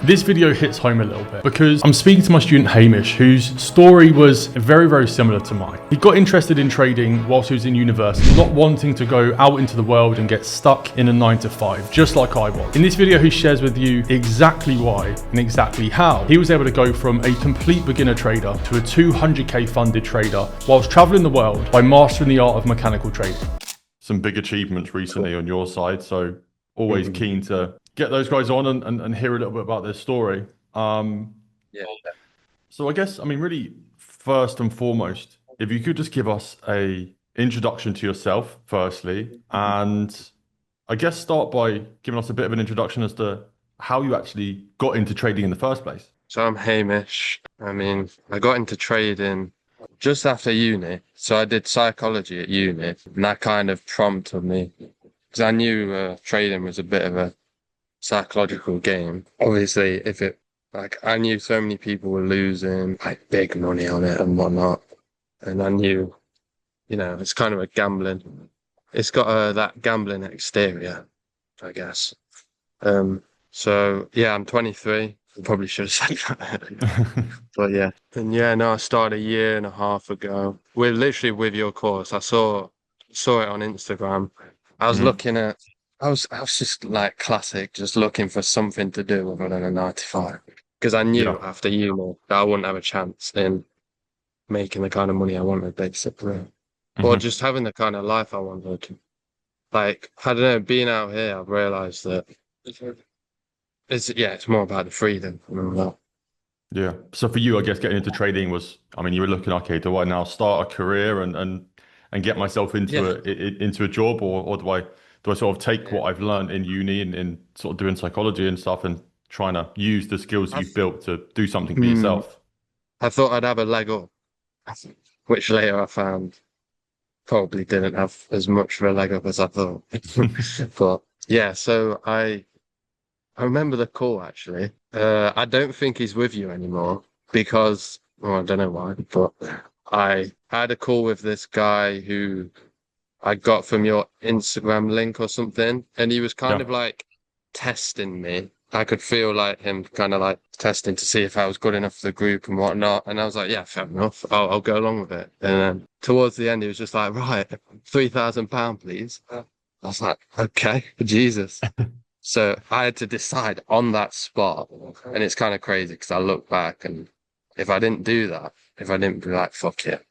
This video hits home a little bit because I'm speaking to my student Hamish, whose story was very, very similar to mine. He got interested in trading whilst he was in university, not wanting to go out into the world and get stuck in a 9 to 5, just like I was. In this video, he shares with you exactly why and exactly how he was able to go from a complete beginner trader to a 200k funded trader whilst traveling the world by mastering the art of mechanical trading. Some big achievements recently on your side, so always keen to get those guys on and hear a little bit about their story. Yeah. So I guess, I mean, really, first and foremost, if you could just give us a introduction to yourself, firstly, and I guess start by giving us a bit of an introduction as to how you actually got into trading in the first place. So I'm Hamish. I got into trading just after uni. So I did psychology at uni, and that kind of prompted me because I knew trading was a bit of a psychological game. Obviously, I knew so many people were losing like big money on it and whatnot, and I knew, it's kind of a gambling. It's got that gambling exterior, I guess. So yeah, I'm 23. I probably should have said that earlier. But yeah. And yeah, no, I started a year and a half ago. We're literally with your course. I saw it on Instagram. I was Mhm. looking at I was just like classic, just looking for something to do other than a 9 to 5. Because I Yeah. knew after uni that I wouldn't have a chance in making the kind of money I wanted, basically. Or Hmm. just having the kind of life I wanted. Like, I don't know, being out here, I've realized that it's more about the freedom and all that. Yeah. So for you, I guess getting into trading was, I mean, you were looking, okay, do I now start a career and get myself into Yeah. into a job, or do I sort of take Yeah. what I've learned in uni and sort of doing psychology and stuff and trying to use the skills I, you've built to do something for hmm, yourself? I thought I'd have a leg up, which later I found probably didn't have as much of a leg up as I thought. But yeah, so I remember the call actually. I don't think he's with you anymore because, well, I don't know why, but I had a call with this guy who I got from your Instagram link or something, and he was kind Yeah. of like testing me. I could feel like him kind of like testing to see if I was good enough for the group and whatnot. And I was like, yeah, fair enough. I'll go along with it. And then towards the end, he was just like, right, £3,000, please. I was like, okay, Jesus. So I had to decide on that spot. And it's kind of crazy because I look back and if I didn't do that, if I didn't be like, fuck it,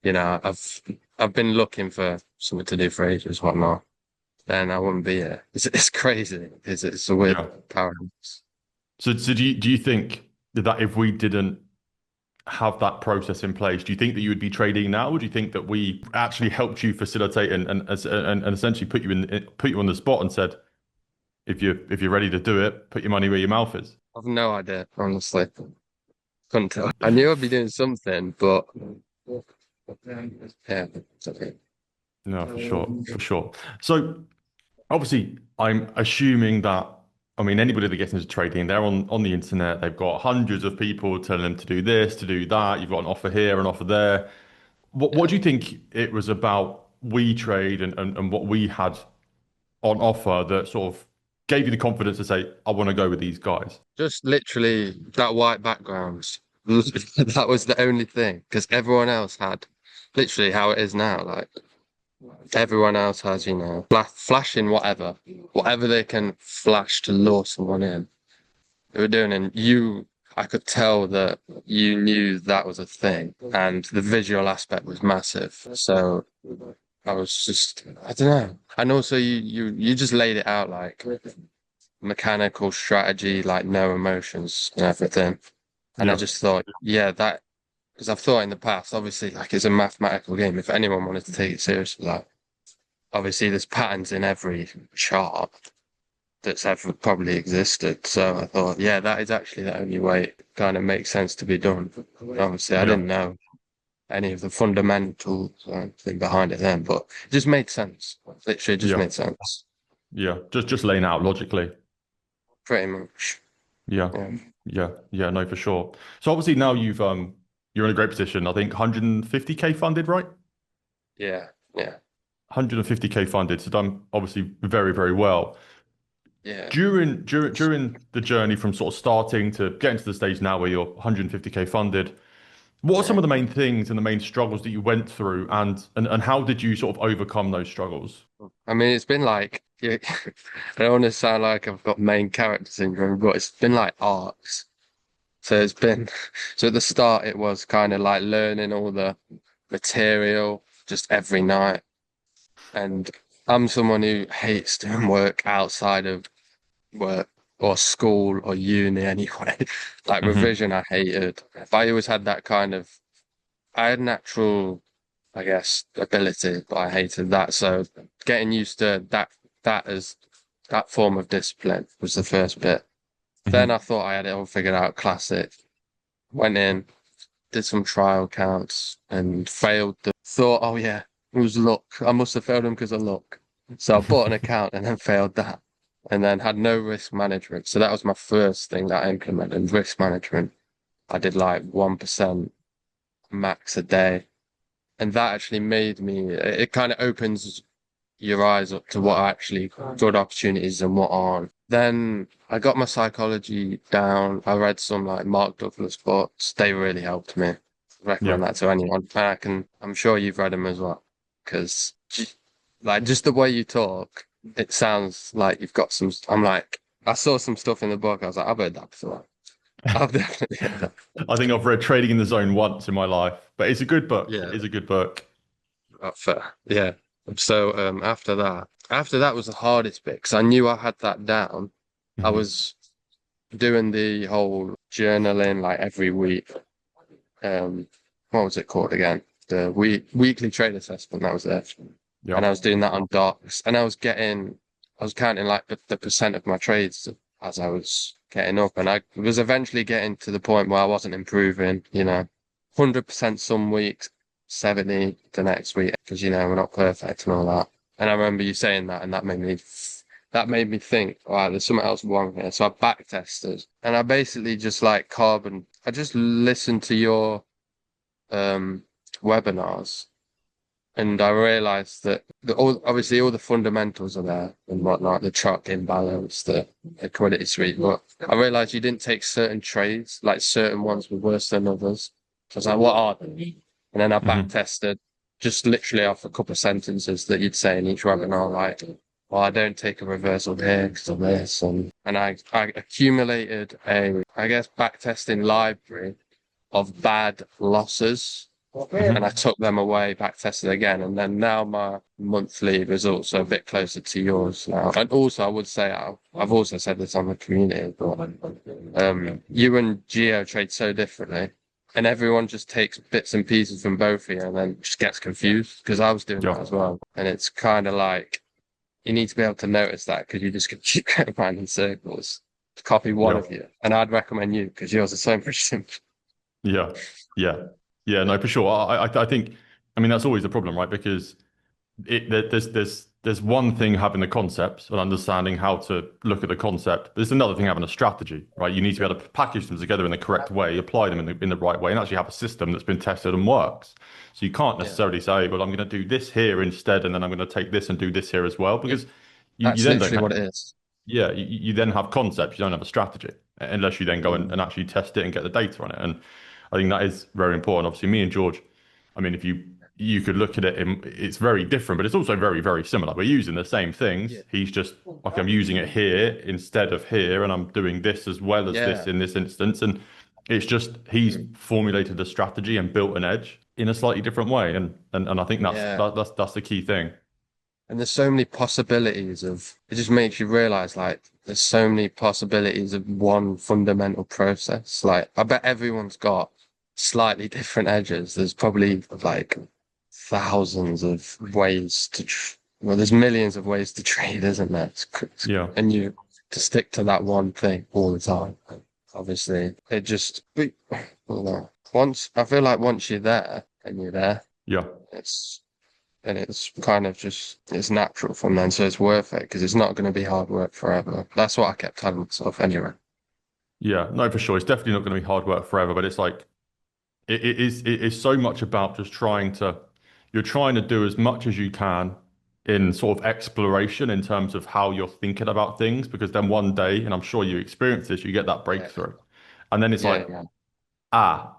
I've been looking for something to do for ages, whatnot, then I wouldn't be here. It's crazy. It's a weird Yeah. paradox. So do you think that if we didn't have that process in place, do you think that you would be trading now, or do you think that we actually helped you facilitate and essentially put you on the spot and said, if you're ready to do it, put your money where your mouth is? I've no idea, honestly. Couldn't tell. I knew I'd be doing something, but yeah, it's okay. No, for sure, for sure. So obviously, I'm assuming that, I mean, anybody that gets into trading, they're on the internet. They've got hundreds of people telling them to do this, to do that. You've got an offer here, an offer there. What Yeah. do you think it was about We Trade and what we had on offer that sort of gave you the confidence to say, I want to go with these guys? Just literally that white background. That was the only thing because everyone else had literally how it is now. Like everyone else has, flashing whatever they can flash to lure someone in. They were doing, and I could tell that you knew that was a thing, and the visual aspect was massive. So I was just, I don't know. And also, you just laid it out like mechanical strategy, like no emotions and everything. And I Yeah, just thought, yeah, that because I've thought in the past, obviously, like it's a mathematical game. If anyone wanted to take it seriously, like obviously there's patterns in every chart that's ever probably existed. So I thought, yeah, that is actually the only way it kind of makes sense to be done. Obviously, I yeah, didn't know any of the fundamentals or anything behind it then, but it just made sense. Literally, it just yeah, made sense. yeah. Just laying out logically. Pretty much. Yeah, Yeah. yeah. No, for sure. So obviously now you're in a great position. I think 150k funded, right? Yeah. Yeah. 150k funded. So done obviously very, very well. Yeah. During the journey from sort of starting to getting to the stage now where you're 150k funded, what are some Yeah. of the main things and the main struggles that you went through, and how did you sort of overcome those struggles? I mean, it's been like, yeah, I don't want to sound like I've got main character syndrome, but it's been like arcs. So it's been, so at the start, it was kind of like learning all the material just every night. And I'm someone who hates doing work outside of work or school or uni anyway. Like Hmm. revision, I hated. But I always had that kind of, I had natural, I guess, ability, but I hated that. So getting used to that as that form of discipline was the first bit. Then I Hmm. thought I had it all figured out, classic. Went in, did some trial counts and failed them. Thought, oh yeah, it was luck. I must have failed them because of luck. So I bought an account and then failed that. And then had no risk management. So that was my first thing that I implemented, risk management. I did like 1% max a day. And that actually made me, it kind of opens your eyes up to what are actually good opportunities and what aren't. Then I got my psychology down. I read some like Mark Douglas books. They really helped me. Yeah. Recommend that to anyone. And I'm sure you've read them as well. Because like just the way you talk, it sounds like you've got some, I'm like, I saw some stuff in the book. I was like, I've heard that before. I've definitely heard that. I think I've read Trading in the Zone once in my life, but it's a good book. Yeah, It's a good book. fair. Yeah. So after that was the hardest bit because I knew I had that down. I Hmm. was doing the whole journaling like every week. Um, what was it called again? The weekly trade assessment. That was it. Yeah. And I was doing that on docs, and I was counting like the percent of my trades as I was getting up, and I was eventually getting to the point where I wasn't improving. 100% some weeks, 70 the next week, because we're not perfect and all that. And I remember you saying that, and that made me think, wow, there's something else wrong here. So I back tested, and I basically just like carbon. I just listened to your um webinars, and I realized that obviously all the fundamentals are there and whatnot, the truck imbalance, the liquidity sweep. But I realized you didn't take certain trades, like certain ones were worse than others. So I was like, what are they? And then I back Hmm. tested just literally off a couple of sentences that you'd say in each webinar, like, well, I don't take a reversal here because of this. And I accumulated I guess, back testing library of bad losses, and I Hmm. took them away, back tested again, and then now my monthly results are a bit closer to yours now. And also, I would say I've also said this on the community, but you and Geo trade so differently, and everyone just takes bits and pieces from both of you and then just gets confused because I was doing Yeah. that as well, and it's kind of like you need to be able to notice that because you just keep going around in circles to copy one Yeah. of you, and I'd recommend you because yours is so much simpler. Yeah. Yeah. Yeah. No, for sure. I think, I mean, that's always the problem, right? Because there's one thing having the concept and understanding how to look at the concept. But there's another thing having a strategy, right? You need to be able to package them together in the correct way, apply them in the right way, and actually have a system that's been tested and works. So you can't Yeah. necessarily say, well, I'm going to do this here instead, and then I'm going to take this and do this here as well, Yeah. because you That's then don't literally have, what it is. yeah, you then have concepts, you don't have a strategy, unless you then go Mm. and actually test it and get the data on it. And I think that is very important. Obviously, me and George, I mean, if you could look at it, it's very different, but it's also very, very similar. We're using the same Yeah. things. He's just like, I'm using it here instead of here, and I'm doing this as well as this Yeah. in this instance. And it's just he's Mm. formulated a strategy and built an edge in a slightly different way. And I think Yeah. that's the key thing. And there's so many possibilities it just makes you realize like there's so many possibilities of one fundamental process. Like I bet everyone's got slightly different edges. There's probably like thousands of ways well, there's millions of ways to trade, isn't there? Yeah. And you to stick to that one thing all the time. Obviously, it just, but, I don't know. I feel like once you're there and you're there, Yeah. it's, and it's kind of just, it's natural from then. So it's worth it because it's not going to be hard work forever. That's what I kept telling myself anyway. Yeah. No, for sure. It's definitely not going to be hard work forever, but it's like it is so much about just trying to you're trying to do as much as you can in sort of exploration in terms of how you're thinking about things, because then one day, and I'm sure you experience this, you get that Yeah, breakthrough, and then it's yeah, like, yeah. ah,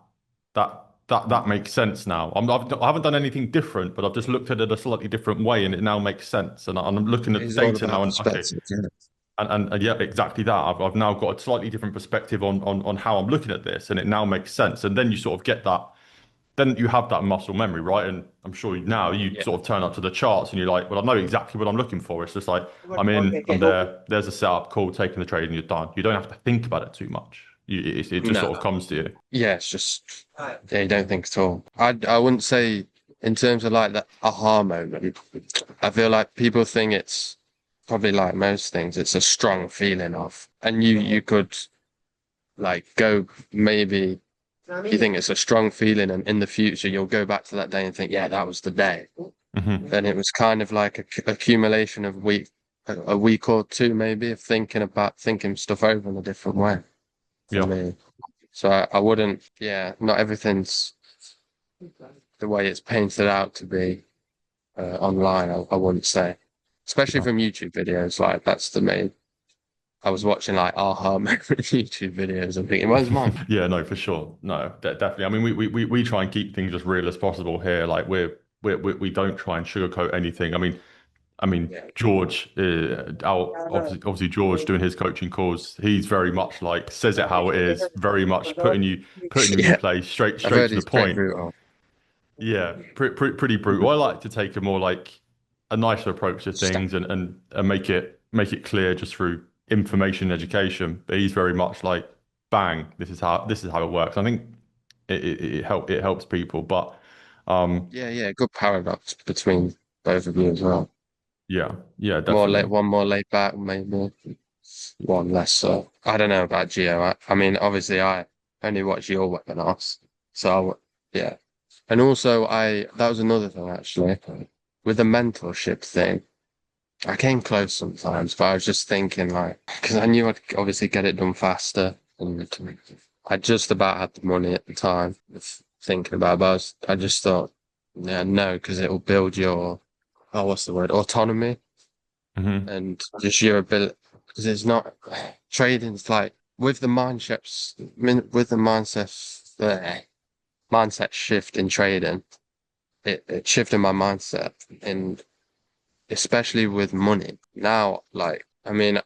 that makes sense now. I haven't done anything different, but I've just looked at it a slightly different way, and it now makes sense. And I'm looking at the It's all data about now, and okay, perspective. Yeah, and yeah, exactly that. I've now got a slightly different perspective on how I'm looking at this, and it now makes sense. And then you sort of get that. Then you have that muscle memory, right? And I'm sure now you yeah. sort of turn up to the charts and you're like, well, I know exactly what I'm looking for. It's just like I'm there. There's a setup, cool, taking the trade, and you're done. You don't have to think about it too much. It just No, sort of comes to you. yeah, it's just yeah, you don't think at all. I wouldn't say in terms of like the aha moment. I feel like people think it's probably like most things, it's a strong feeling of, and you could like go maybe you think it's a strong feeling, and in the future you'll go back to that day and think, yeah, that was the day. Hmm. And it was kind of like a accumulation of a week or two maybe of thinking stuff over in a different way for Yeah. me. So I wouldn't, yeah, not everything's the way it's painted out to be online. I wouldn't say, especially Yeah. from YouTube videos. Like that's the main. I was watching like aha moment YouTube videos and thinking, where's mine? Yeah, no, for sure. No, definitely. I mean, we try and keep things as real as possible here. Like we don't try and sugarcoat anything. I mean, Yeah, George, obviously George doing his coaching calls, he's very much like says it how it is, very much putting you in your yeah. place, straight I've straight heard to the he's pretty point. brutal. Yeah, pretty brutal. I like to take a more like a nicer approach to things and make it clear just through information and education. But he's very much like, bang, this is how it works. I think it helps people, but um, Yeah, yeah, good paradox between both of you as well. yeah, yeah, definitely. One more laid back, maybe one less so. I don't know about Geo. I mean, obviously, I only watch your webinars, so yeah. And also, I that was another thing actually with the mentorship thing. I came close sometimes, but I was just thinking like because I knew I'd obviously get it done faster, and I just about had the money at the time of thinking about it, but I just thought, yeah, no, because it will build your oh, what's the word? Autonomy Hmm. and just your ability. Because it's not trading's like with the with the mindset shift in trading. It shifted my mindset, and especially with money. Now, like, I mean,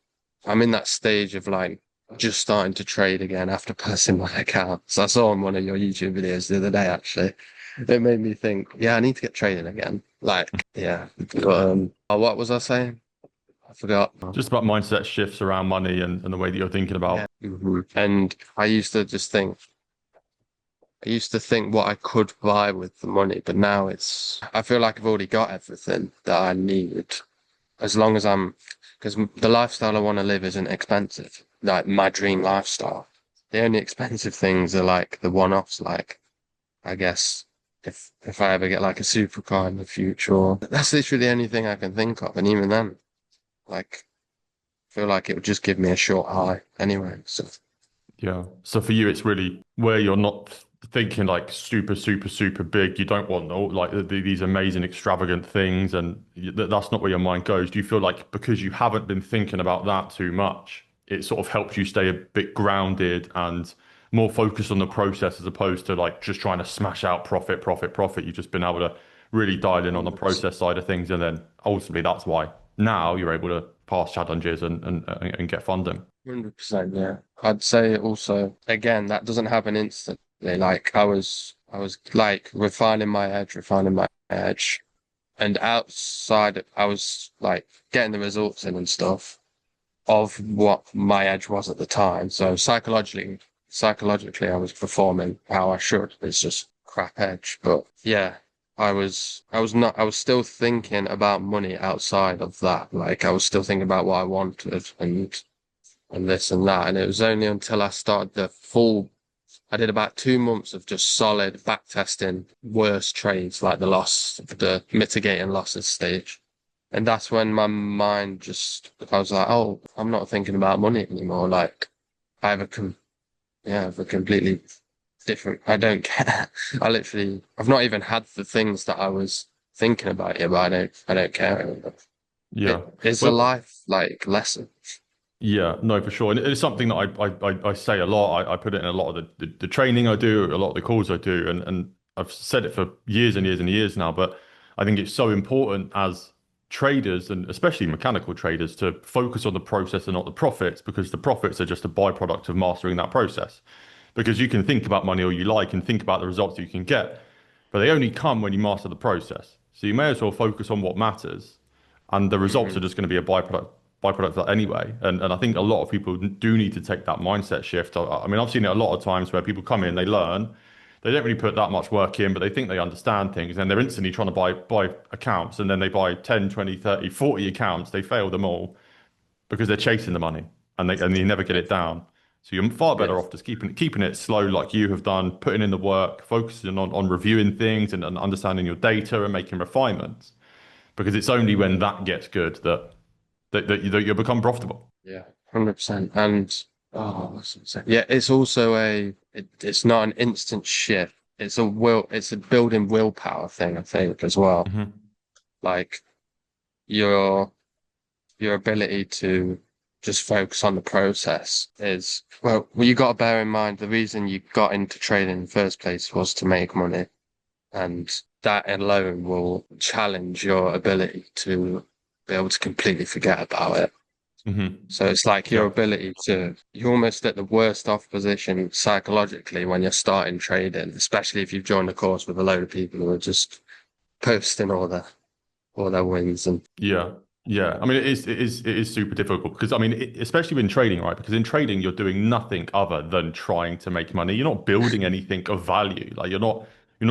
I'm in that stage of like just starting to trade again after passing my account. So I saw on one of your YouTube videos the other day, actually. It made me think, yeah, I need to get trading again. Like, yeah. But what was I saying? I forgot. Just about mindset shifts around money and the way that you're thinking Yeah. about. And I used to think what I could buy with the money, but now I feel like I've already got everything that I need. As long as because the lifestyle I want to live isn't expensive. Like my dream lifestyle. The only expensive things are like the one-offs, like I guess if I ever get like a supercar in the future, that's literally the only thing I can think of. And even then, like, I feel like it would just give me a short high anyway. So Yeah. So for you, it's really where you're not thinking like super, super, super big. You don't want all like these amazing, extravagant things, and that's not where your mind goes. Do you feel like because you haven't been thinking about that too much, it sort of helps you stay a bit grounded and more focused on the process as opposed to like just trying to smash out profit, profit, profit. You've just been able to really dial in on the 100%. process side of things, and then ultimately that's why now you're able to pass challenges and get funding. 100%, yeah. I'd say also, again, that doesn't happen instantly. Like I was like refining my edge. And outside, I was like getting the results in and stuff of what my edge was at the time. So psychologically, I was performing how I should. It's just crap edge. But yeah, I was still thinking about money outside of that. Like I was still thinking about what I wanted and this and that. And it was only until I started I did about 2 months of just solid back testing worst trades, like the mitigating losses stage. And that's when my mind I was like, oh, I'm not thinking about money anymore. Like I have I have a completely different, I don't care. I've not even had the things that I was thinking about it, but I don't care anymore. Yeah. It's a Well, life like lesson. yeah, no, for sure. And it's something that I say a lot. I put it in a lot of the training I do, a lot of the calls I do, and I've said it for years and years and years now, but I think it's so important as traders and especially mechanical traders to focus on the process and not the profits, because the profits are just a byproduct of mastering that process. Because you can think about money all you like and think about the results that you can get, but they only come when you master the process. So you may as well focus on what matters, and the results are Hmm. just going to be a byproduct of that anyway. And I think a lot of people do need to take that mindset shift. I mean, I've seen it a lot of times where people come in, they learn, they don't really put that much work in, but they think they understand things, and they're instantly trying to buy accounts, and then they buy 10, 20, 30, 40 accounts, they fail them all because they're chasing the money, and you never get it down. So you're far Yeah, better off just keeping it slow like you have done, putting in the work, focusing on reviewing things and understanding your data and making refinements. Because it's only when that gets good that you'll become profitable. yeah, 100%. And oh, what's it say? Yeah, it's also it's not an instant shift. It's a building willpower thing, I think, as well. Hmm. Like your your ability to just focus on the process is, well, you got to bear in mind the reason you got into trading in the first place was to make money. And that alone will challenge your ability to be able to completely forget about it. Hmm. So it's like your Yeah. ability you're almost at the worst off position psychologically when you're starting trading, especially if you've joined a course with a load of people who are just posting all their wins and Yeah. Yeah. I mean, it is super difficult because I mean, especially in trading, right? Because in trading, you're doing nothing other than trying to make money. You're not building anything of value. Like you're not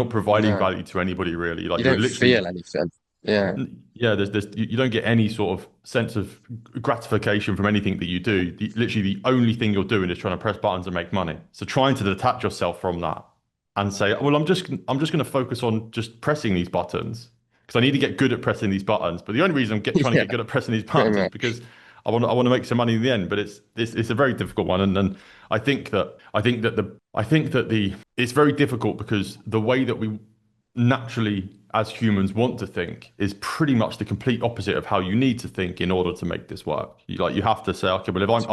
providing no, value to anybody really. Like you you're don't literally feel anything. Yeah. Yeah, you don't get any sort of sense of gratification from anything that you do. Literally, the only thing you're doing is trying to press buttons and make money. So trying to detach yourself from that and say, well, I'm just going to focus on just pressing these buttons because I need to get good at pressing these buttons. But the only reason trying to Yeah, get good at pressing these pretty buttons is much. because I want to make some money in the end. But it's a very difficult one, and I think that the it's very difficult because the way that we naturally as humans want to think is pretty much the complete opposite of how you need to think in order to make this work. You have to say, okay, well, if I'm Switch.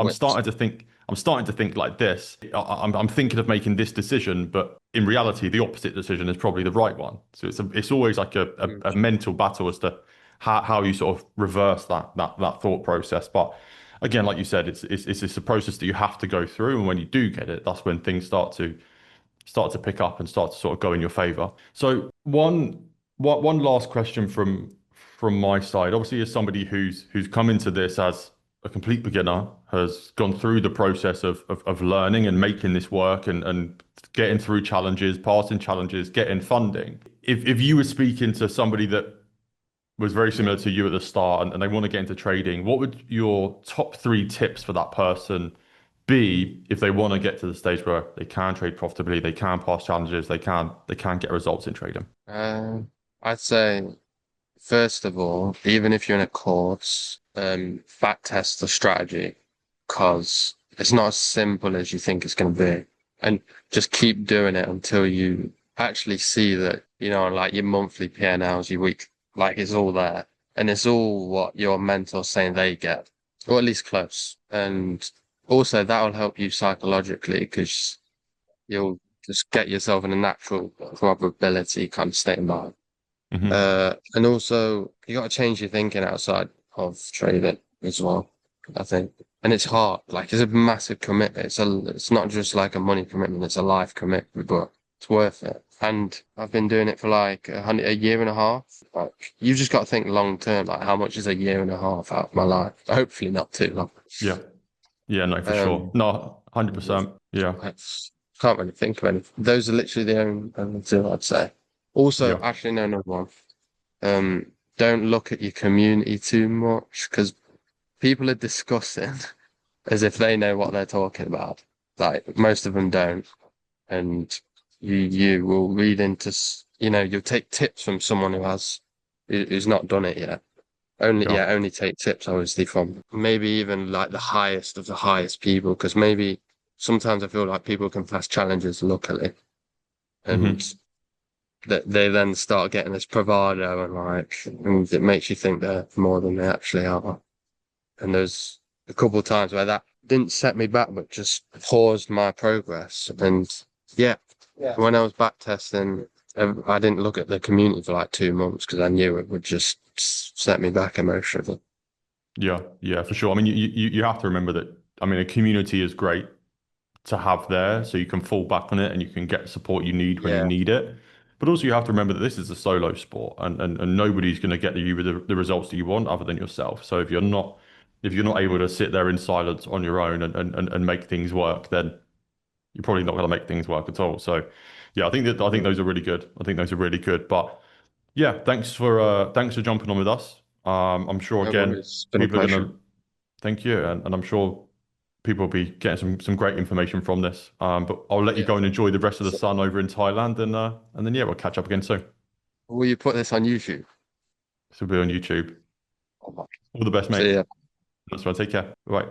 I'm starting to think like this, I'm thinking of making this decision, but in reality, the opposite decision is probably the right one. So it's always like Mm. a mental battle as to how you sort of reverse that thought process. But again, like you said, it's a process that you have to go through, and when you do get it, that's when things start to pick up and start to sort of go in your favor. So one last question from my side. Obviously, as somebody who's come into this as a complete beginner, has gone through the process of learning and making this work and getting through challenges, passing challenges, getting funding. If you were speaking to somebody that was very similar to you at the start and they want to get into trading, what would your top three tips for that person be if they want to get to the stage where they can trade profitably, they can pass challenges, they can get results in trading? I'd say, first of all, even if you're in a course, back test the strategy because it's not as simple as you think it's going to be. And just keep doing it until you actually see that, like your monthly P&Ls, your week, like it's all there. And it's all what your mentor's saying they get, or at least close. And also that'll help you psychologically because you'll just get yourself in a natural probability kind of state of mind. Hmm. And also you got to change your thinking outside of trading as well, I think. And it's hard, like it's a massive commitment. It's not just like a money commitment, it's a life commitment, but it's worth it. And I've been doing it for like a year and a half. Like you've just got to think long term, like how much is a year and a half out of my life? Hopefully not too long. Yeah. Yeah, no, for sure. Um, No, 100%. Yeah. I can't really think of any. Those are literally the only two I'd say. Also, Yeah. actually, no, another one. Don't look at your community too much because people are discussing as if they know what they're talking about. Like most of them don't, and you will read into you'll take tips from someone who's not done it yet. Yeah. Only take tips obviously from maybe even like the highest of the highest people because maybe sometimes I feel like people can pass challenges luckily and Hmm. that they then start getting this bravado and it makes you think they're more than they actually are. And there's a couple of times where that didn't set me back, but just paused my progress. And yeah, when I was back testing, I didn't look at the community for like 2 months because I knew it would just set me back emotionally. Yeah, yeah, for sure. I mean, you have to remember that. I mean, a community is great to have there, so you can fall back on it and you can get support you need when you Yeah, need it. But also, you have to remember that this is a solo sport, and nobody's going to get you the results that you want other than yourself. So if you're not able to sit there in silence on your own and make things work, then you're probably not going to make things work at all. So, yeah, I think those are really good. I think those are really good. But yeah, thanks for jumping on with us. I'm sure no again worries. It's been a people are going pleasure. to thank you, and I'm sure people will be getting some great information from this. But I'll let you Yeah. go and enjoy the rest of the So, sun over in Thailand, and then yeah, we'll catch up again soon. will you put this on YouTube? This will be on YouTube. All the best, mate. See ya. That's right. Take care. Bye.